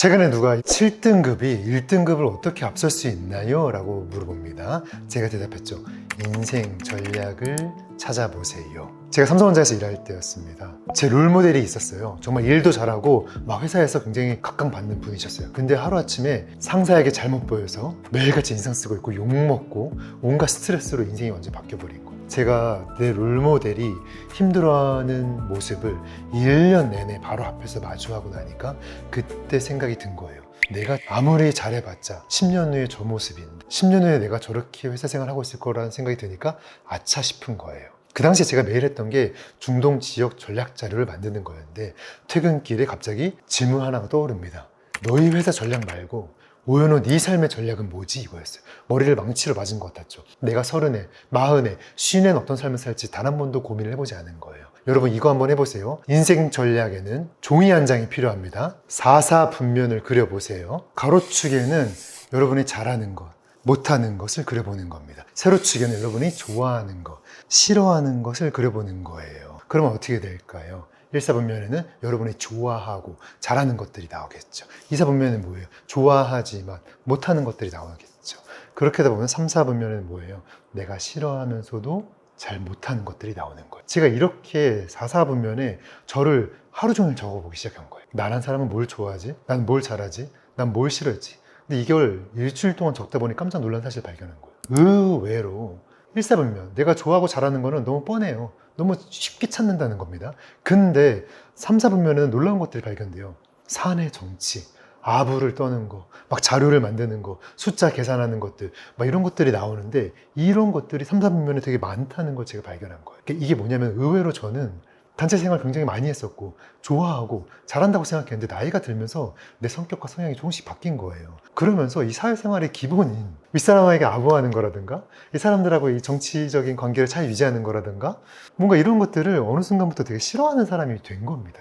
최근에 누가 7등급이 1등급을 어떻게 앞설 수 있나요? 라고 물어봅니다. 제가 대답했죠. 인생 전략을 찾아보세요. 제가 삼성전자에서 일할 때였습니다. 제 롤모델이 있었어요. 정말 일도 잘하고 막 회사에서 굉장히 각광받는 분이셨어요. 근데 하루아침에 상사에게 잘못 보여서 매일같이 인상 쓰고 있고 욕먹고 온갖 스트레스로 인생이 완전 바뀌어버린 거예요. 제가 내 롤모델이 힘들어하는 모습을 1년 내내 바로 앞에서 마주하고 나니까 그때 생각이 든 거예요. 내가 아무리 잘해봤자 10년 후에 저 모습인 10년 후에 내가 저렇게 회사 생활하고 있을 거라는 생각이 드니까 아차 싶은 거예요. 그 당시에 제가 매일 했던 게 중동 지역 전략 자료를 만드는 거였는데 퇴근길에 갑자기 질문 하나가 떠오릅니다. 너희 회사 전략 말고 오연호 네 삶의 전략은 뭐지? 이거였어요. 머리를 망치로 맞은 것 같았죠. 내가 30에, 40에, 50엔 어떤 삶을 살지 단 한 번도 고민을 해보지 않은 거예요. 여러분 이거 한번 해보세요. 인생 전략에는 종이 한 장이 필요합니다. 사사분면을 그려보세요. 가로축에는 여러분이 잘하는 것, 못하는 것을 그려보는 겁니다. 세로축에는 여러분이 좋아하는 것, 싫어하는 것을 그려보는 거예요. 그러면 어떻게 될까요? 1사분면에는 여러분이 좋아하고 잘하는 것들이 나오겠죠. 2사분면은 뭐예요? 좋아하지만 못하는 것들이 나오겠죠. 그렇게 하다 보면 3사분면은 뭐예요? 내가 싫어하면서도 잘 못하는 것들이 나오는 거예요. 제가 이렇게 4사분면에 저를 하루 종일 적어보기 시작한 거예요. 나란 사람은 뭘 좋아하지? 난 뭘 잘하지? 난 뭘 싫어했지? 근데 이걸 일주일 동안 적다 보니 깜짝 놀란 사실을 발견한 거예요. 의외로 1사분면, 내가 좋아하고 잘하는 거는 너무 뻔해요. 너무 쉽게 찾는다는 겁니다. 근데 3사분면은 놀라운 것들이 발견돼요. 사내 정치, 아부를 떠는 거, 막 자료를 만드는 거, 숫자 계산하는 것들, 막 이런 것들이 나오는데 이런 것들이 3사분면에 되게 많다는 걸 제가 발견한 거예요. 이게 뭐냐면 의외로 저는 단체 생활 굉장히 많이 했었고 좋아하고 잘한다고 생각했는데 나이가 들면서 내 성격과 성향이 조금씩 바뀐 거예요. 그러면서 이 사회생활의 기본인 윗사람에게 아부하는 거라든가 이 사람들하고 이 정치적인 관계를 잘 유지하는 거라든가 뭔가 이런 것들을 어느 순간부터 되게 싫어하는 사람이 된 겁니다.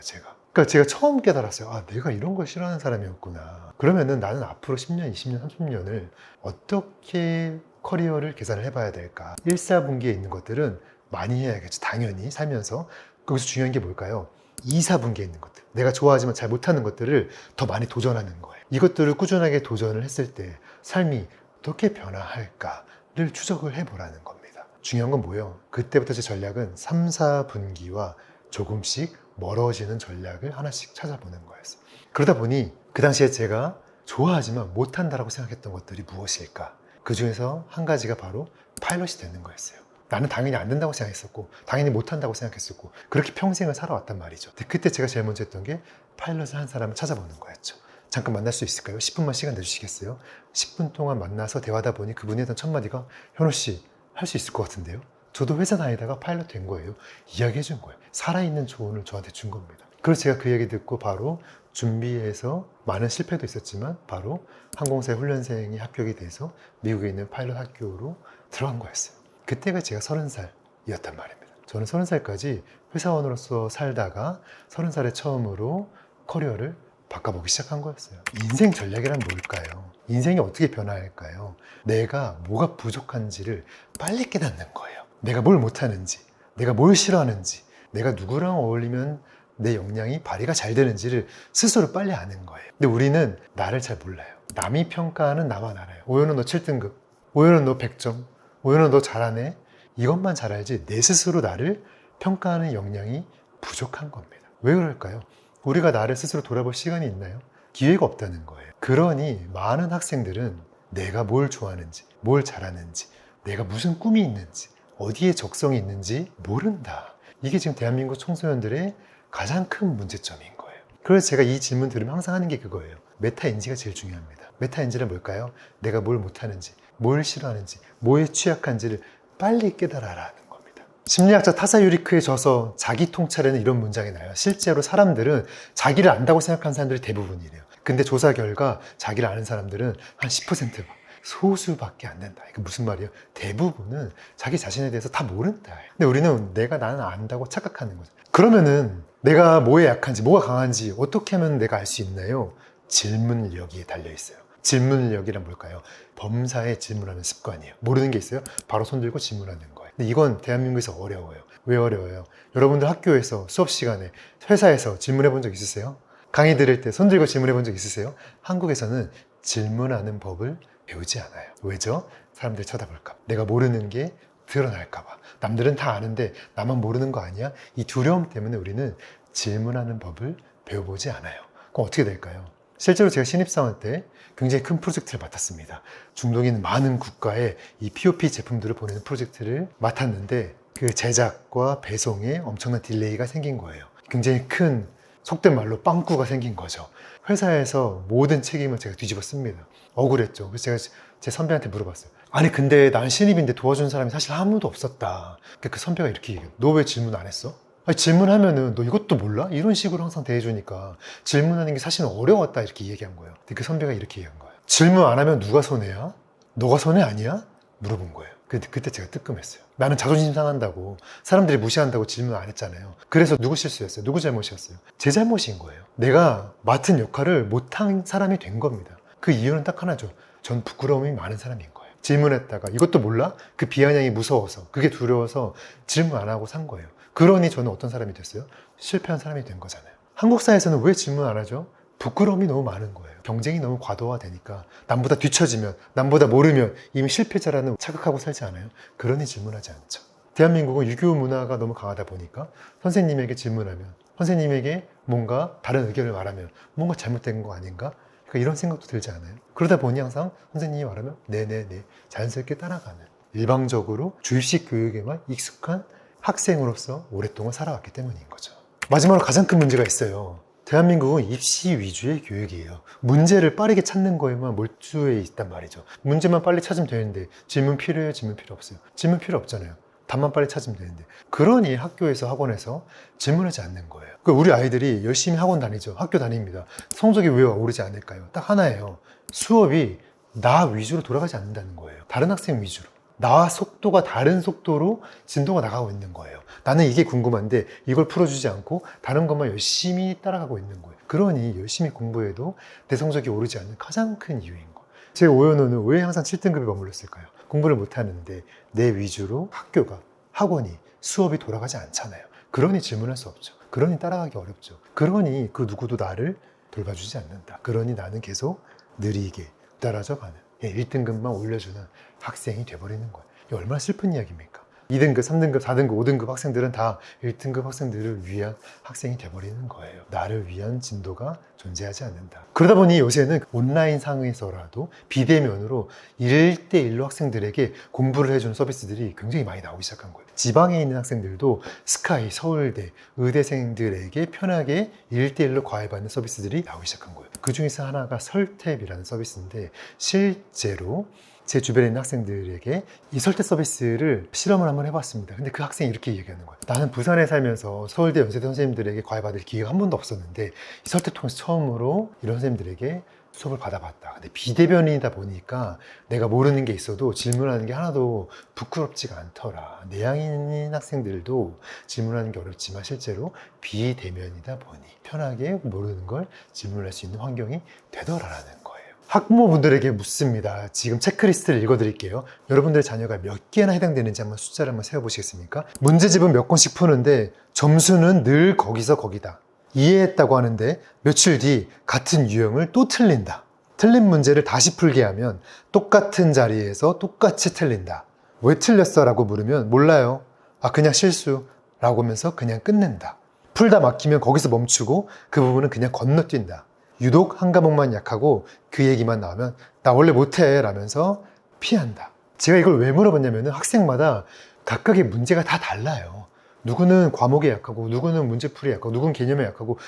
그러니까 제가 처음 깨달았어요. 아, 내가 이런 걸 싫어하는 사람이었구나. 그러면은 나는 앞으로 10년, 20년, 30년을 어떻게 커리어를 계산을 해봐야 될까? 1사분기에 있는 것들은 많이 해야겠죠. 당연히 살면서. 거기서 중요한 게 뭘까요? 2사분기에 있는 것들, 내가 좋아하지만 잘 못하는 것들을 더 많이 도전하는 거예요. 이것들을 꾸준하게 도전을 했을 때 삶이 어떻게 변화할까를 추적을 해보라는 겁니다. 중요한 건 뭐예요? 그때부터 제 전략은 3, 4분기와 조금씩 멀어지는 전략을 하나씩 찾아보는 거였어요. 그러다 보니 그 당시에 제가 좋아하지만 못한다라고 생각했던 것들이 무엇일까? 그 중에서 한 가지가 바로 파일럿이 되는 거였어요. 나는 당연히 안 된다고 생각했었고 당연히 못한다고 생각했었고 그렇게 평생을 살아왔단 말이죠. 근데 그때 제가 제일 먼저 했던 게 파일럿을 한 사람을 찾아보는 거였죠. 잠깐 만날 수 있을까요? 10분만 시간 내주시겠어요? 10분 동안 만나서 대화하다 보니 그분이 했던 첫 마디가 현호 씨, 할 수 있을 것 같은데요? 저도 회사 다니다가 파일럿 된 거예요. 이야기해 준 거예요. 살아있는 조언을 저한테 준 겁니다. 그래서 제가 그 얘기 듣고 바로 준비해서 많은 실패도 있었지만 바로 항공사 훈련생이 합격이 돼서 미국에 있는 파일럿 학교로 들어간 거였어요. 그때가 제가 30살이었단 말입니다. 저는 30살까지 회사원으로서 살다가 30살에 처음으로 커리어를 바꿔보기 시작한 거였어요. 인생 전략이란 뭘까요? 인생이 어떻게 변화할까요? 내가 뭐가 부족한지를 빨리 깨닫는 거예요. 내가 뭘 못하는지, 내가 뭘 싫어하는지, 내가 누구랑 어울리면 내 역량이 발휘가 잘 되는지를 스스로 빨리 아는 거예요. 근데 우리는 나를 잘 몰라요. 남이 평가하는 나만 알아요. 오연은 너 7등급, 오연은 너 100점, 오연은 너 잘하네. 이것만 잘 알지 내 스스로 나를 평가하는 역량이 부족한 겁니다. 왜 그럴까요? 우리가 나를 스스로 돌아볼 시간이 있나요? 기회가 없다는 거예요. 그러니 많은 학생들은 내가 뭘 좋아하는지, 뭘 잘하는지, 내가 무슨 꿈이 있는지, 어디에 적성이 있는지 모른다. 이게 지금 대한민국 청소년들의 가장 큰 문제점인 거예요. 그래서 제가 이 질문 들으면 항상 하는 게 그거예요. 메타인지가 제일 중요합니다. 메타인지는 뭘까요? 내가 뭘 못하는지, 뭘 싫어하는지, 뭐에 취약한지를 빨리 깨달아라는 겁니다. 심리학자 타사 유리크의 저서 자기 통찰에는 이런 문장이 나요. 실제로 사람들은 자기를 안다고 생각하는 사람들이 대부분이래요. 근데 조사 결과 자기를 아는 사람들은 한 10%, 소수밖에 안 된다. 이게 무슨 말이에요? 대부분은 자기 자신에 대해서 다 모른다. 근데 우리는 내가 나는 안다고 착각하는 거죠. 그러면은 내가 뭐에 약한지, 뭐가 강한지 어떻게 하면 내가 알 수 있나요? 질문력이 달려 있어요. 질문력이란 뭘까요? 범사에 질문하는 습관이에요. 모르는 게 있어요? 바로 손 들고 질문하는 거예요. 근데 이건 대한민국에서 어려워요. 왜 어려워요? 여러분들 학교에서 수업 시간에 회사에서 질문해 본 적 있으세요? 강의 들을 때 손 들고 질문해 본 적 있으세요? 한국에서는 질문하는 법을 배우지 않아요. 왜죠? 사람들 쳐다볼까 봐. 내가 모르는 게 드러날까 봐. 남들은 다 아는데 나만 모르는 거 아니야? 이 두려움 때문에 우리는 질문하는 법을 배워보지 않아요. 그럼 어떻게 될까요? 실제로 제가 신입사원 때 굉장히 큰 프로젝트를 맡았습니다. 중동에 있는 많은 국가에 이 POP 제품들을 보내는 프로젝트를 맡았는데 그 제작과 배송에 엄청난 딜레이가 생긴 거예요. 굉장히 큰 속된 말로 빵꾸가 생긴 거죠. 회사에서 모든 책임을 제가 뒤집어 씁니다. 억울했죠. 그래서 제가 제 선배한테 물어봤어요. 아니 근데 난 신입인데 도와주는 사람이 사실 아무도 없었다. 그 선배가 이렇게 얘기해요. 너 왜 질문 안 했어? 아니, 질문하면은 너 이것도 몰라? 이런 식으로 항상 대해주니까 질문하는 게 사실은 어려웠다 이렇게 얘기한 거예요. 근데 그 선배가 이렇게 얘기한 거예요. 질문 안 하면 누가 손해야? 너가 손해 아니야? 물어본 거예요. 그때 제가 뜨끔했어요. 나는 자존심 상한다고 사람들이 무시한다고 질문 안 했잖아요. 그래서 누구 실수였어요? 누구 잘못이었어요? 제 잘못인 거예요. 내가 맡은 역할을 못한 사람이 된 겁니다. 그 이유는 딱 하나죠. 전 부끄러움이 많은 사람인 거예요. 질문했다가 이것도 몰라? 그 비아냥이 무서워서 그게 두려워서 질문 안 하고 산 거예요. 그러니 저는 어떤 사람이 됐어요? 실패한 사람이 된 거잖아요. 한국 사회에서는 왜 질문 안 하죠? 부끄러움이 너무 많은 거예요. 경쟁이 너무 과도화되니까 남보다 뒤처지면, 남보다 모르면 이미 실패자라는 착각하고 살지 않아요? 그러니 질문하지 않죠. 대한민국은 유교 문화가 너무 강하다 보니까 선생님에게 질문하면, 선생님에게 뭔가 다른 의견을 말하면 뭔가 잘못된 거 아닌가? 그러니까 이런 생각도 들지 않아요? 그러다 보니 항상 선생님이 말하면 네네네 자연스럽게 따라가는, 일방적으로 주입식 교육에만 익숙한 학생으로서 오랫동안 살아왔기 때문인 거죠. 마지막으로 가장 큰 문제가 있어요. 대한민국은 입시 위주의 교육이에요. 문제를 빠르게 찾는 거에만 몰두해 있단 말이죠. 문제만 빨리 찾으면 되는데 질문 필요해요? 질문 필요 없어요? 질문 필요 없잖아요. 답만 빨리 찾으면 되는데. 그러니 학교에서 학원에서 질문하지 않는 거예요. 우리 아이들이 열심히 학원 다니죠. 학교 다닙니다. 성적이 왜 오르지 않을까요? 딱 하나예요. 수업이 나 위주로 돌아가지 않는다는 거예요. 다른 학생 위주로. 나와 속도가 다른 속도로 진도가 나가고 있는 거예요. 나는 이게 궁금한데 이걸 풀어주지 않고 다른 것만 열심히 따라가고 있는 거예요. 그러니 열심히 공부해도 내 성적이 오르지 않는 가장 큰 이유인 거예요. 제 오연호는 왜 항상 7등급에 머물렀을까요? 공부를 못하는데 내 위주로 학교가, 학원이, 수업이 돌아가지 않잖아요. 그러니 질문할 수 없죠. 그러니 따라가기 어렵죠. 그러니 그 누구도 나를 돌봐주지 않는다. 그러니 나는 계속 느리게 따라져 가는 1등급만 올려주는 학생이 돼버리는 거예요. 이게 얼마나 슬픈 이야기입니까? 2등급, 3등급, 4등급, 5등급 학생들은 다 1등급 학생들을 위한 학생이 돼버리는 거예요. 나를 위한 진도가 존재하지 않는다. 그러다 보니 요새는 온라인 상에서라도 비대면으로 1대1로 학생들에게 공부를 해주는 서비스들이 굉장히 많이 나오기 시작한 거예요. 지방에 있는 학생들도 스카이, 서울대, 의대생들에게 편하게 1대1로 과외받는 서비스들이 나오기 시작한 거예요. 그 중에서 하나가 설탭이라는 서비스인데 실제로 제 주변에 있는 학생들에게 이 설득 서비스를 실험을 한번 해봤습니다. 근데 그 학생이 이렇게 얘기하는 거예요. 나는 부산에 살면서 서울대, 연세대 선생님들에게 과외받을 기회가 한 번도 없었는데 이 설득 통해서 처음으로 이런 선생님들에게 수업을 받아봤다. 근데 비대면이다 보니까 내가 모르는 게 있어도 질문하는 게 하나도 부끄럽지가 않더라. 내향인인 학생들도 질문하는 게 어렵지만 실제로 비대면이다 보니 편하게 모르는 걸 질문할 수 있는 환경이 되더라라는 거예요. 학부모분들에게 묻습니다. 지금 체크리스트를 읽어드릴게요. 여러분들의 자녀가 몇 개나 해당되는지 한번 숫자를 한번 세어보시겠습니까? 문제집은 몇 권씩 푸는데 점수는 늘 거기서 거기다. 이해했다고 하는데 며칠 뒤 같은 유형을 또 틀린다. 틀린 문제를 다시 풀게 하면 똑같은 자리에서 똑같이 틀린다. 왜 틀렸어? 라고 물으면 몰라요. 아 그냥 실수 라고 하면서 그냥 끝낸다. 풀다 막히면 거기서 멈추고 그 부분은 그냥 건너뛴다. 유독 한 과목만 약하고 그 얘기만 나오면 나 원래 못해 라면서 피한다. 제가 이걸 왜 물어봤냐면 학생마다 각각의 문제가 다 달라요. 누구는 과목에 약하고 누구는 문제풀이에 약하고 누구는 개념에 약하고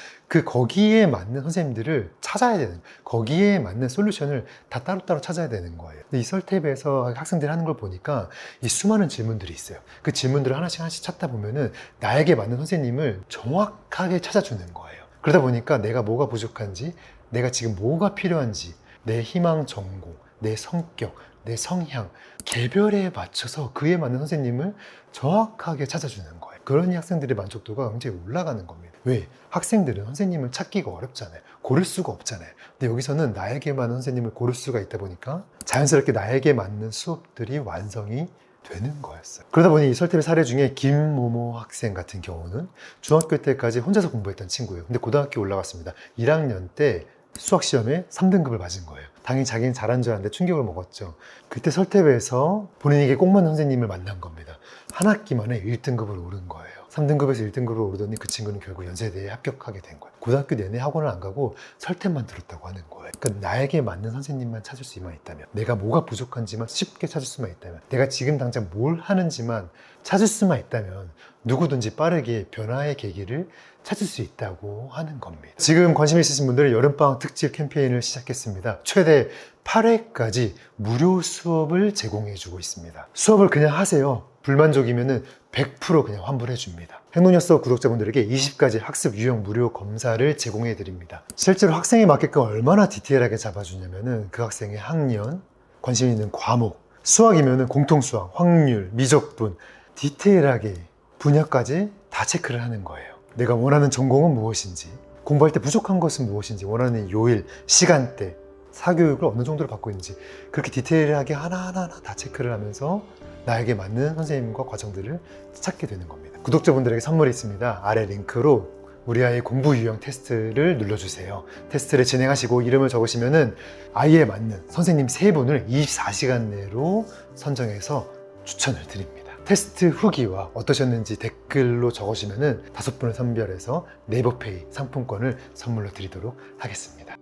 거기에 맞는 선생님들을 찾아야 되는 거기에 맞는 솔루션을 다 따로따로 찾아야 되는 거예요. 근데 이 설탭에서 학생들이 하는 걸 보니까 이 수많은 질문들이 있어요. 그 질문들을 하나씩 하나씩 찾다 보면은 나에게 맞는 선생님을 정확하게 찾아주는 거예요. 그러다 보니까 내가 뭐가 부족한지, 내가 지금 뭐가 필요한지, 내 희망 전공, 내 성격, 내 성향, 개별에 맞춰서 그에 맞는 선생님을 정확하게 찾아주는 거예요. 그러니 학생들의 만족도가 굉장히 올라가는 겁니다. 왜? 학생들은 선생님을 찾기가 어렵잖아요. 고를 수가 없잖아요. 근데 여기서는 나에게 맞는 선생님을 고를 수가 있다 보니까 자연스럽게 나에게 맞는 수업들이 완성이 되는 거였어요. 그러다 보니 이 설태의 사례 중에 김모모 학생 같은 경우는 중학교 때까지 혼자서 공부했던 친구예요. 근데 고등학교 올라갔습니다. 1학년 때 수학 시험에 3등급을 맞은 거예요. 당연히 자기는 잘한 줄 알았는데 충격을 먹었죠. 그때 설태배에서 본인에게 꼭 맞는 선생님을 만난 겁니다. 한 학기 만에 1등급을 오른 거예요. 3등급에서 1등급을 오르더니 그 친구는 결국 연세대에 합격하게 된 거예요. 고등학교 내내 학원을 안 가고 설태만 들었다고 하는 거예요. 그러니까 나에게 맞는 선생님만 찾을 수만 있다면, 내가 뭐가 부족한지만 쉽게 찾을 수만 있다면, 내가 지금 당장 뭘 하는지만 찾을 수만 있다면 누구든지 빠르게 변화의 계기를 찾을 수 있다고 하는 겁니다. 지금 관심 있으신 분들은 여름방학 특집 캠페인을 시작했습니다. 최대 8회까지 무료 수업을 제공해주고 있습니다. 수업을 그냥 하세요. 불만족이면 100% 그냥 환불해 줍니다. 행동연수 구독자분들에게 20가지 학습 유형 무료 검사를 제공해 드립니다. 실제로 학생에 맞게끔 얼마나 디테일하게 잡아주냐면은 그 학생의 학년, 관심 있는 과목, 수학이면은 공통수학, 확률, 미적분, 디테일하게 분야까지 다 체크를 하는 거예요. 내가 원하는 전공은 무엇인지, 공부할 때 부족한 것은 무엇인지, 원하는 요일, 시간대, 사교육을 어느 정도로 받고 있는지 그렇게 디테일하게 하나하나 다 체크를 하면서 나에게 맞는 선생님과 과정들을 찾게 되는 겁니다. 구독자분들에게 선물이 있습니다. 아래 링크로 우리 아이의 공부 유형 테스트를 눌러주세요. 테스트를 진행하시고 이름을 적으시면은 아이에 맞는 선생님 3분을 24시간 내로 선정해서 추천을 드립니다. 테스트 후기와 어떠셨는지 댓글로 적으시면은 5분을 선별해서 네이버페이 상품권을 선물로 드리도록 하겠습니다.